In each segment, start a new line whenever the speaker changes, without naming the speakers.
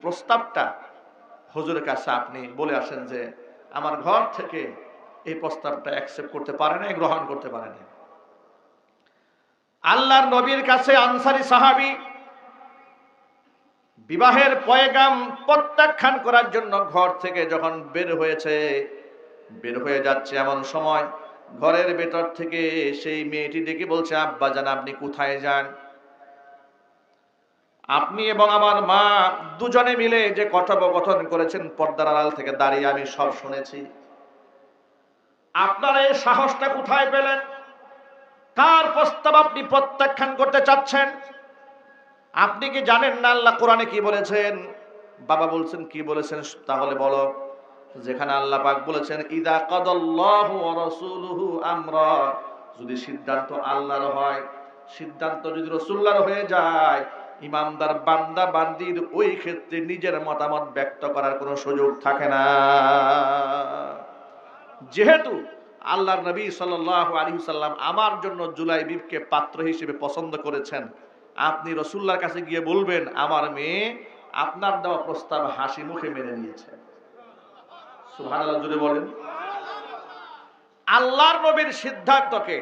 প্রস্তাবটা হুজুরের কাছে আপনি বলে আসেন যে আমার ঘর থেকে এই প্রস্তাবটা অ্যাকসেপ্ট করতে পারে না, গ্রহণ করতে পারে না। আল্লাহর নবীর কাছে আনসারী সাহাবী বিবাহের পয়গাম প্রত্যাখ্যান করার জন্য ঘর থেকে যখন বের হয়ে যাচ্ছে, এমন সময় ঘরের ভেতর থেকে সেই মেয়েটি ডেকে বলছে, আব্বাজান আপনি কোথায় যান? আপনি এবং আমার মা দুজনে মিলে যে কথোপকথন করেছেন পর্দার আড়াল থেকে দাঁড়িয়ে আমি সব শুনেছি। আপনারা এই সাহসটা কোথায় পেলেন? কার প্রস্তাব আপনি প্রত্যাখ্যান করতে চাচ্ছেন? আপনি কি জানেন না আল্লাহ কোরআনে কি বলেছেন? বাবা বলছেন কি বলেছেন? তাহলে বলো। যেখানে আল্লাহ পাক বলেছেন ইদা কাদাল্লাহু ওয়া রাসূলুহু আমরা, যদি সিদ্ধান্ত আল্লাহর হয়, সিদ্ধান্ত যদি রাসূলুল্লাহর হয়ে যায়, ইমানদার বান্দা বান্দির ওই ক্ষেত্রে নিজের মতামত ব্যক্ত করার কোনো সুযোগ থাকে না। যেহেতু আল্লাহর নবী সাল্লাল্লাহু আলাইহি সাল্লাম আমার জন্য জুলাইবিবকে পাত্র হিসেবে পছন্দ করেছেন, আপনি রাসূলুল্লাহর কাছে গিয়ে বলবেন আমার মেয়ে আপনার দেওয়া প্রস্তাব হাসি মুখে মেনে নিয়েছে। সুবহানাল্লাহ জুড়ে বলেন। আল্লাহর নবীর সিদ্ধান্তকে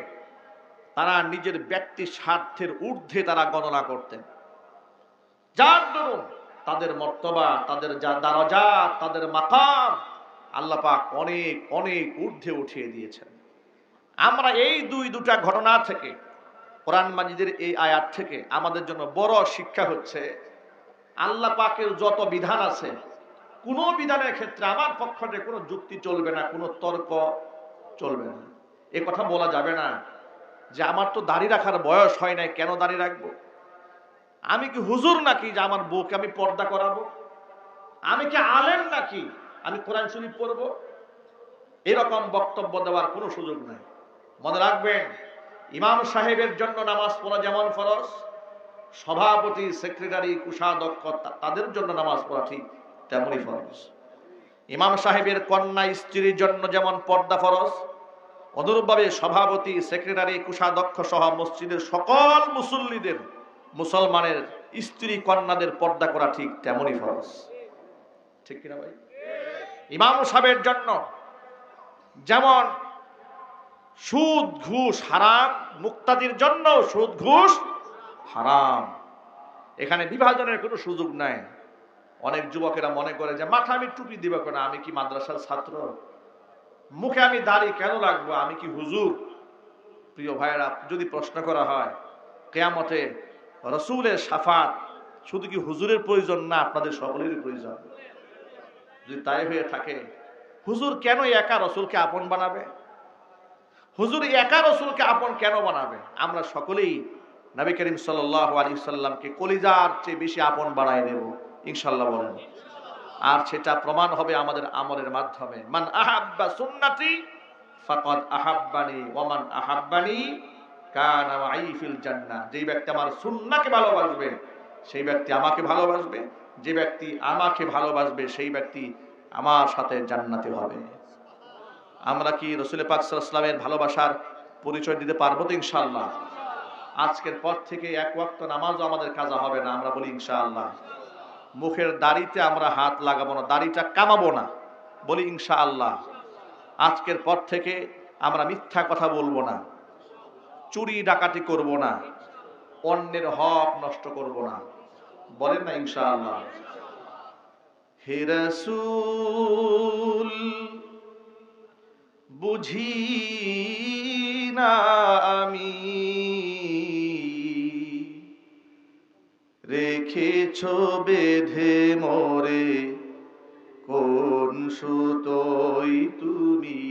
তারা নিজের ব্যক্তি স্বার্থের ঊর্ধ্বে তারা গণনা করতেন, যার দরুন তাদের মর্তবা, তাদের যা দারাজাত, তাদের মাকাম আল্লাহ পাক অনেক অনেক ঊর্ধ্বে উঠিয়ে দিয়েছেন। আমরা এই দুটা ঘটনা থেকে, কোরআন মাজিদের এই আয়াত থেকে আমাদের জন্য বড় শিক্ষা হচ্ছে, আল্লাহ পাকের যত বিধান আছে কোন বিধানের ক্ষেত্রে আমার পক্ষ থেকে কোনো যুক্তি চলবে না, কোনো তর্ক চলবে না। এ কথা বলা যাবে না যে আমার তো দাড়ি রাখার বয়স হয় নাই, কেন দাড়ি রাখবো? আমি কি হুজুর নাকি যে আমার বউকে আমি পর্দা করাবো? আমি কি আলেম নাকি আমি কোরআন শরীফ পড়বো? এরকম বক্তব্য দেওয়ার কোনো সুযোগ নাই। মনে রাখবেন, ইমাম সাহেবের জন্য নামাজ পড়া যেমন ফরজ, সভাপতি, সেক্রেটারি, কোষাধ্যক্ষ তাদের জন্য নামাজ পড়া ঠিক তেমনই ফরজ। ইমাম সাহেবের কন্যা স্ত্রীর জন্য যেমন পর্দা ফরজ, অনুরূপভাবে সভাপতি, সেক্রেটারি, কোষাধ্যক্ষ সহ মসজিদের সকল মুসল্লিদের, মুসলমানের স্ত্রী কন্যাদের পর্দা করা ঠিক তেমনই ফরজ। ঠিক কিনা ভাই? ইমাম সাহেবের জন্য যেমন সুদ ঘুষ হারাম, মুক্তাদির জন্য সুদ ঘুষ হারাম। এখানে বিভাজনের কোনো সুযোগ নাই। অনেক যুবকেরা মনে করে যে মাথা আমি টুপি দিব কেন, আমি কি মাদ্রাসার ছাত্র? মুখে আমি দাড়ি কেন রাখবো, আমি কি হুজুর? প্রিয় ভাইয়েরা, যদি প্রশ্ন করা হয় কিয়ামতে রাসূলের শাফাত শুধু কি হুজুরের প্রয়োজন না আপনাদের সকলেরই প্রয়োজন? যদি তাই হয়ে থাকে, হুজুর কেন একা রাসূলকে আপন বানাবে? হুজুর একা রাসূলকে আপন কেন বানাবে? আমরা সকলেই নবী করিম সাল্লাল্লাহু আলাইহি সাল্লামকে কলিজার চেয়ে বেশি আপন বানায় নেব ইনশাআল্লাহ বলেন। আর সেটা প্রমাণ হবে আমাদের আমলের মাধ্যমে। মান আহাব্বা সুন্নতি ফাকাদ আহাব্বানি ওয়া মান আহাব্বানি কানা মাই ফিল জান্নাহ। যেই ব্যক্তি আমার সুন্নাহকে ভালোবাসবে সেই ব্যক্তি আমাকে ভালোবাসবে, যে ব্যক্তি আমাকে ভালোবাসবে সেই ব্যক্তি আমার সাথে জান্নাতে হবে। আমরা কি রাসূল পাক সাল্লাল্লাহু আলাইহি ওয়াসাল্লামের ভালোবাসার পরিচয় দিতে পারবো তো ইনশাআল্লাহ? আজকের পর থেকে এক ওয়াক্ত নামাজও আমাদের কাজা হবে না, আমরা বলি ইনশাআল্লাহ। মুখের দাড়িতে আমরা হাত লাগাবো না, দাড়িটা কামাবো না, বলি ইনশাআল্লাহ। আজকের পর থেকে আমরা মিথ্যা কথা বলবো না, চুরি ডাকাতি করব না, অন্যের হক নষ্ট করব না, বলেন না ইনশাআল্লাহ। হে রাসূল বুঝি না আমি, রেখেছ বেঁধে মোরে কোন সুতোই তুমি,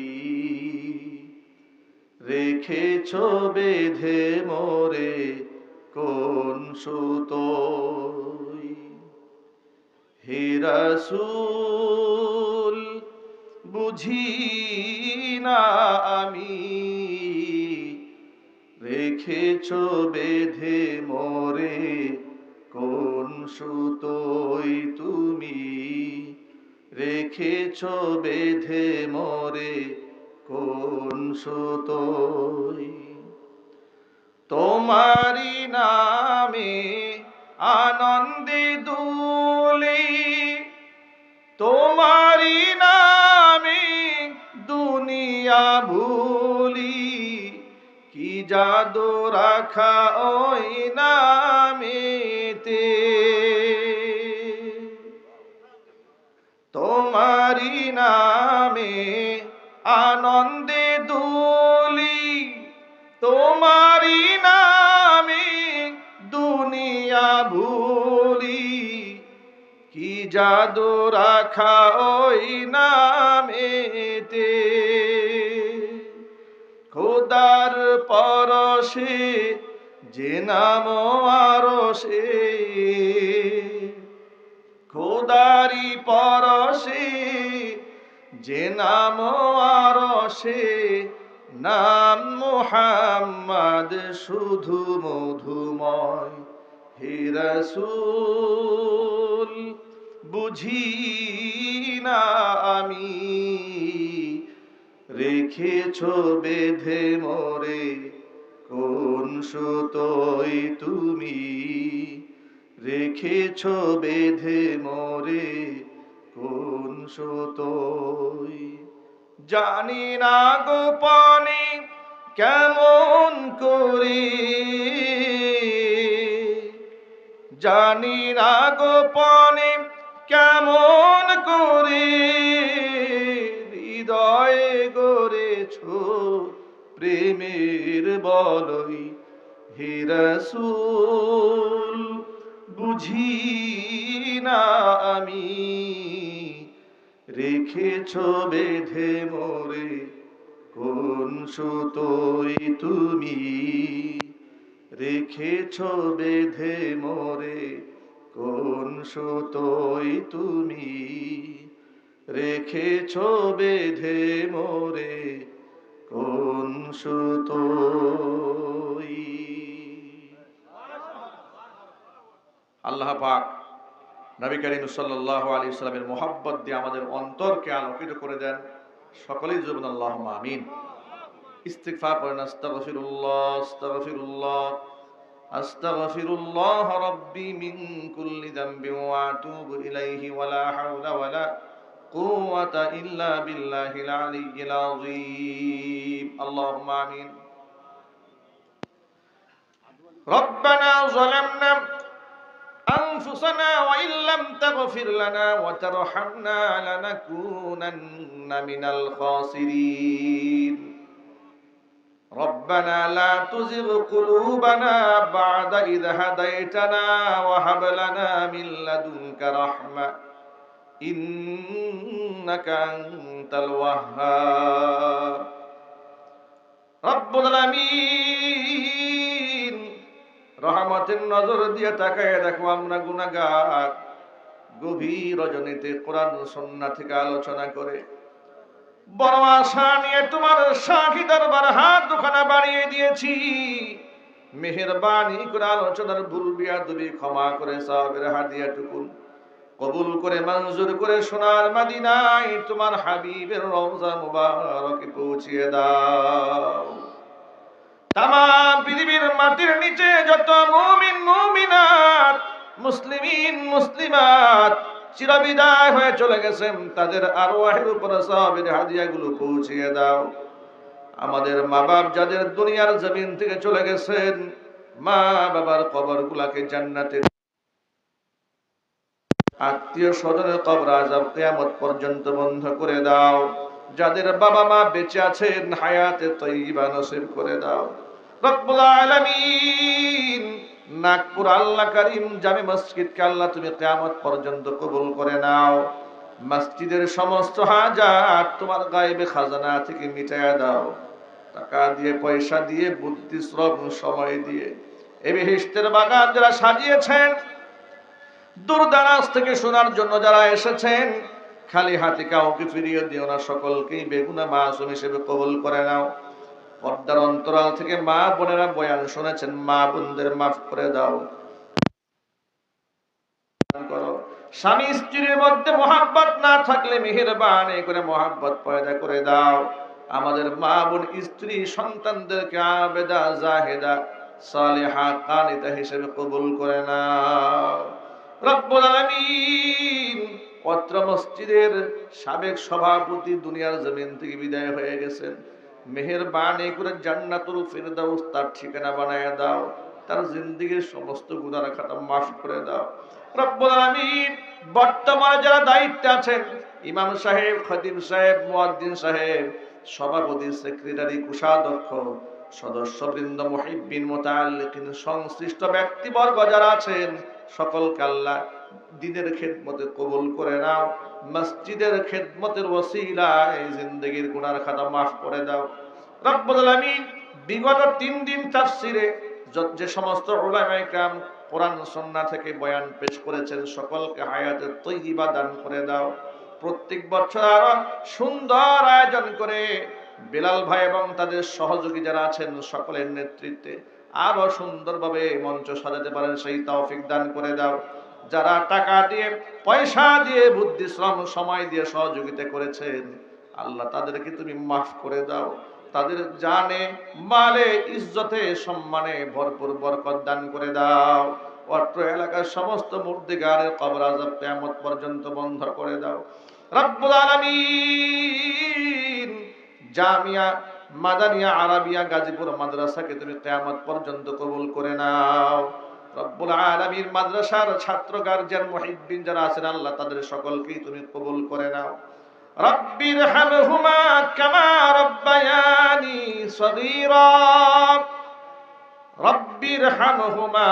রেখেছ বেঁধে মোরে কোন সুতোই। হে রাসূল বুঝি না আমি, রেখেছ বেঁধে মোরে কোন সুতোই তুমি, রেখেছ বেঁধে মোরে কোন সুতোই। তোমারি নামে আনন্দে দুলি জাদু রাখা ওই নামেতে, তোমারি নামে আনন্দে দুলি, তোমারি নামে দুনিয়া ভুলি, কি জাদু রাখা ওই নামেতে। খোদার পরশে যে নাম আরশে, খোদারি পরশে যে নাম আরশে, নাম মুহাম্মদ শুধু মধুময়। হে রাসূল বুঝি না আমি, রেখেছ বেঁধে মোরে কোন সুতোয় তুমি, রেখেছ বেঁধে মোরে কোন সুতোয়। জানি না গোপনে কেমন করে, জানি না গোপনে কেমন করে, হৃদয়ে গড়েছ প্রেমের বলয়। হে রাসূল বুঝি না আমি, রেখেছ বেঁধে মোরে কোন সুতোয় তুমি, রেখেছ বেঁধে মোরে কোন সুতোয় তুমি, রেখেছ বেঁধে মোরে কোন সুতোয়। আল্লাহ পাক নবী করিম সাল্লাল্লাহু আলাইহি ওয়াসাল্লামের মোহাব্বত দিয়ে আমাদের অন্তরকে আলোকিত করে দেন। সকলেই জুবন আল্লাহুম্মা আমিন। ইস্তিগফার করেন। আস্তাগফিরুল্লাহ আস্তাগফিরুল্লাহ আস্তাগফিরুল্লাহ রাব্বি মিন কুল্লি যামবি ওয়া আতুবু ইলাইহি ওয়া লা হাওলা ওয়া লা কুওয়াতা ইল্লা বিল্লাহিল আলিয়্যিল আযীম। আল্লাহুম্মা আমিন। রব্বানা যালামনা أنفسنا وإن لم تغفر لنا وترحمنا لنكونن من الخاسرين. ربنا لا تزغ قلوبنا بعد إذ هديتنا وهب لنا من لدنك رحمة إنك أنت الوهاب. رب العالمين রহমতের নজর দিয়ে তাকায় দেখো আমরা গুনাহগার। গভীর রজনীতে কোরআন সুন্নাহ থেকে আলোচনা করে বড় আশা নিয়ে তোমার শাহী দরবার হাত দুখানা বাড়িয়ে দিয়েছি। মেহেরবানি করে আলোচনার ভুল বিয়াদবি ক্ষমা করে সওয়াবের হাদিয়াটুকু কবুল করে মঞ্জুর করে সোনার মদিনায় তোমার হাবিবের রওজা মুবারকে পৌঁছিয়ে দাও। তামাম পৃথিবীর মাটির নিচে যত মুমিন মুমিনাত, মুসলিমিন মুসলিমাত চিরবিদায় হয়ে চলে গেছেন, তাদের আরওয়াহের উপর সওয়াবের হাদিয়াগুলো পৌঁছিয়ে দাও। আমাদের মা বাপ যাদের দুনিয়ার জমিন থেকে চলে গেছেন, মা বাবার কবরগুলোকে জান্নাতের, আত্মীয় স্বজনের কবর আযাব কিয়ামত পর্যন্ত বন্ধ করে দাও। যাদের বাবা মা বেঁচে আছেন হায়াতে তয়্যিবা নসিব করে দাও। রব্বুল আলামিন নাগপুর আল্লাহ কারীম জামে মসজিদকে আল্লাহ তুমি কিয়ামত পর্যন্ত কবুল করে নাও। মসজিদের সমস্ত হাজাত তোমার গায়েবে খাজানা থেকে মিটায়া দাও। টাকা দিয়ে পয়সা দিয়ে বুদ্ধি শ্রম সময় দিয়ে এই বেহেশতের বাগান যারা সাজিয়েছেন, দূরদারাজ থেকে শোনার জন্য যারা এসেছেন, খালি হাতে কাউকে ফিরিয়ে দিও না, সকলকেই বেগুনাহ মাসুম হিসেবে কবুল করে নাও। পর্দার অন্তরাল থেকে মা বোনেরা বয়ান শুনেছেন, মা বোনদের মাফ করে দাও। স্বামী স্ত্রীর মধ্যে মহাব্বত না থাকলে মেহেরবানি করে মহাব্বত পয়দা করে দাও। আমাদের মা বোন স্ত্রী সন্তানদেরকে আবেদা জাহেদা সালেহা কানিতা হিসেবে কবুল করে নাও। রব্বুল আলামিন অত্র মসজিদের সাবেক সভাপতি দুনিয়ার জমিন থেকে বিদায় হয়ে গেছেন, মেহেরবানি করে জান্নাতুল ফিরদাউস তার ঠিকানা বানায়া দাও, তার জিন্দেগীর সমস্ত গুনাহ খাতা মাফ করে দাও। রব্বুল আলামিন বর্তমানে যারা দায়িত্বে আছেন, ইমাম সাহেব, খতিব সাহেব, মুয়াজ্জিন সাহেব, সভাপতি, সেক্রেটারি, কোষাধ্যক্ষ, সদস্যবৃন্দ, মুহিব্বিন, মুতাআল্লিকিন, সংশ্লিষ্ট ব্যক্তিবর্গ যারা আছেন, সকলকে আল্লাহ দ্বীনের খেদমতে কবুল করে নাও। মসজিদের খেদমতের ওসিলায় জিন্দেগীর গুনার খাতা মাফ করে দাও। রব্বুল আলামিন বিগত 3 দিন তাফসিরে যে সমস্ত উলামায়ে কেরাম কোরআন সুন্নাহ থেকে বয়ান পেশ করেছেন, সকলকে হায়াতে তয়্যিবা দান করে দাও। প্রত্যেক বছর আরো সুন্দর আয়োজন করে বেলাল ভাই এবং তাদের সহযোগী যারা আছেন সকলের নেতৃত্বে আরো সুন্দরভাবে মঞ্চ সাজাতে পারেন সেই তৌফিক দান করে দাও। যারা টাকা দিয়ে, পয়সা দিয়ে, বুদ্ধি, শ্রম, সময় দিয়ে সহযোগিতা করেছেন, আল্লাহ তাদেরকে তুমি মাফ করে দাও। তাদের জানে, মালে, ইজ্জতে, সম্মানে ভরপুর বরকত দান করে দাও। অত্র এলাকার সমস্ত মুর্দিগানের কবর আযাব কিয়ামত পর্যন্ত বন্ধ করে দাও। রব্বুল আলামিন জামিয়া মাদানিয়া আরাবিয়া গাজীপুর মাদ্রাসাকে তুমি কিয়ামত পর্যন্ত কবুল করে নাও। রব্বুল আলামিন মাদ্রাসার ছাত্র, গার্জিয়ান, মুহিব্বিন যারা আছেন, আল্লাহ তাদের সকলকেই তুমি কবুল করে নাও। রব্বির হামহুমা কামা রব্বায়ানি সগীরা, রব্বির হামহুমা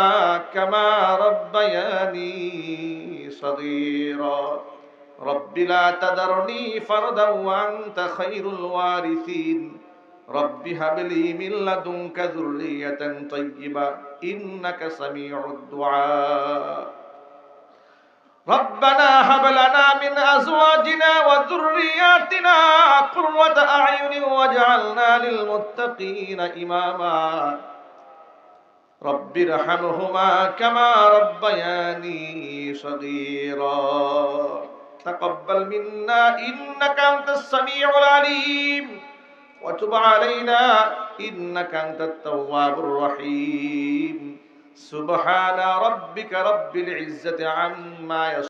কামা রব্বায়ানি সগীরা, রব্বি লা তাদারনি ফারদান ওয়া আনতা খায়রুল ওয়ারিসিন, রব্বি হাবলি মিন লাদুনকা যুররিয়াতান তাইয়্যিবা ইন্নাকা সামিউদ দুআ। ربنا هب لنا من أزواجنا وذرياتنا قرة أعين واجعلنا للمتقين إماما رب ارحمهما كما ربياني صغيرا تقبل منا إنك أنت السميع العليم وتب علينا إنك أنت التواب الرحيم سبحان ربك رب العزة عما يصفون